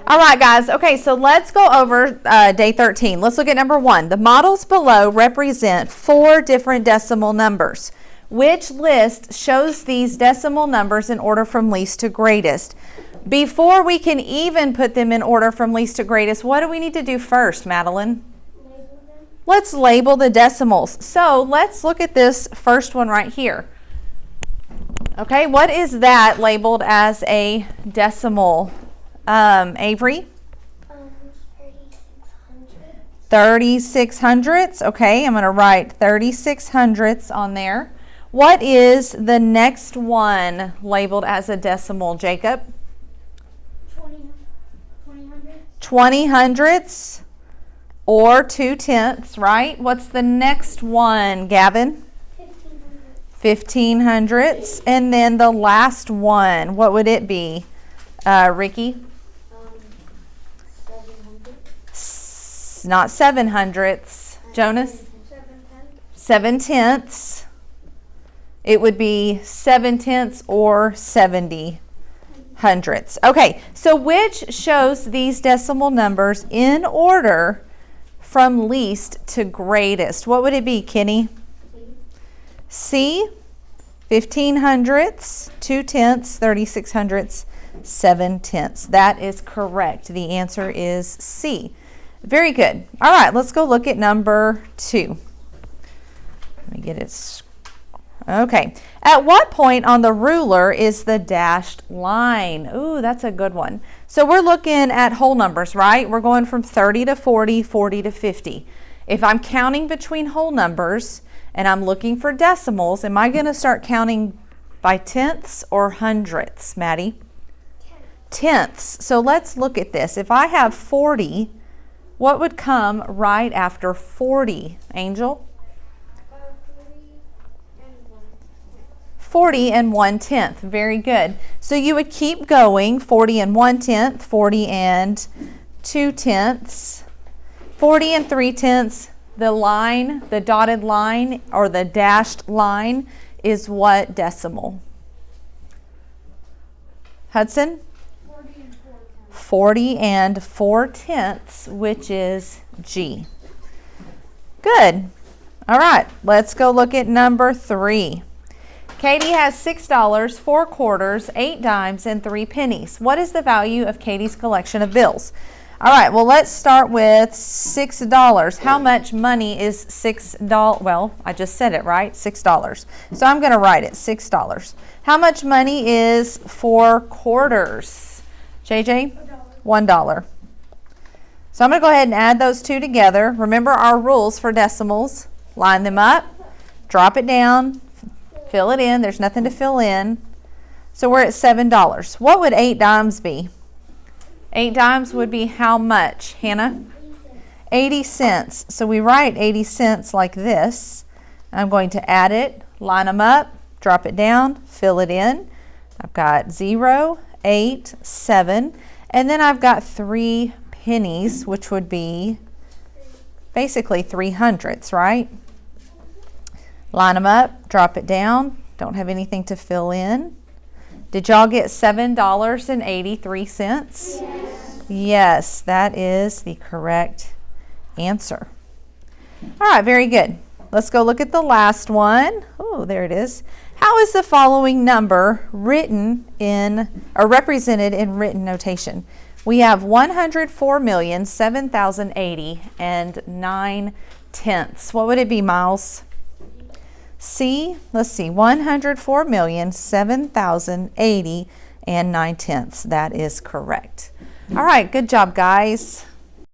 All right, guys. Okay, so let's go over day 13. Let's look at number 1. The models below represent 4 different decimal numbers. Which list shows these decimal numbers in order from least to greatest? Before we can even put them in order from least to greatest, what do we need to do first, Madeline? Label them. Let's label the decimals. So let's look at this first one right here. Okay, what is that labeled as a decimal? Avery? 3600. 3600s. Okay, I'm going to write 3600s on there. What is the next one labeled as a decimal, Jacob? 2000s or 2/10, right? What's the next one, Gavin? 1500s. And then the last one, what would it be, Ricky? 700. Not 700s. Jonas? 7/10. It would be 7/10 or 70 hundredths. Okay, so which shows these decimal numbers in order from least to greatest? What would it be, Kenny? C. 1500s, 2/10, 3600s, 7/10. That is correct. The answer is C. Very good. All right, let's go look at number 2. Let me get it. Okay. At what point on the ruler is the dashed line? Ooh, that's a good one. So we're looking at whole numbers, right? We're going from 30 to 40, 40 to 50. If I'm counting between whole numbers and I'm looking for decimals, am I going to start counting by tenths or hundredths, Maddie? Tenths. So let's look at this. If I have 40, what would come right after 40, Angel? 40 and 1/10. Very good. So you would keep going, 40 and 1/10, 40 and 2/10, 40 and 3/10. The line, the dotted line or the dashed line is what decimal? Hudson? 40 and 4/10, which is G. Good. All right, let's go look at number 3. Katie has $6, 4 quarters, 8 dimes, and 3 pennies. What is the value of Katie's collection of bills? All right, well, let's start with $6. How much money is $6? Well, I just said it, right? $6. So I'm going to write it, $6. How much money is 4 quarters? JJ? $1. So I'm going to go ahead and add those two together. Remember our rules for decimals. Line them up, drop it down, fill it in. There's nothing to fill in. So we're at $7. What would 8 dimes be? 8 dimes would be how much, Hannah? 80 cents. So we write 80 cents like this. I'm going to add it, line them up, drop it down, fill it in. I've got 0, 8, 7, and then I've got 3 pennies, which would be basically 300ths, right? Line them up, drop it down. Don't have anything to fill in. Did y'all get $7.83? Yes. Yes, that is the correct answer. All right, very good. Let's go look at the last one. Oh, there it is. How is the following number written in or represented in written notation? We have 104,007,080 and 9/10. What would it be, Miles? C, let's see, 104,007,080 and 9/10. That is correct. All right, good job, guys.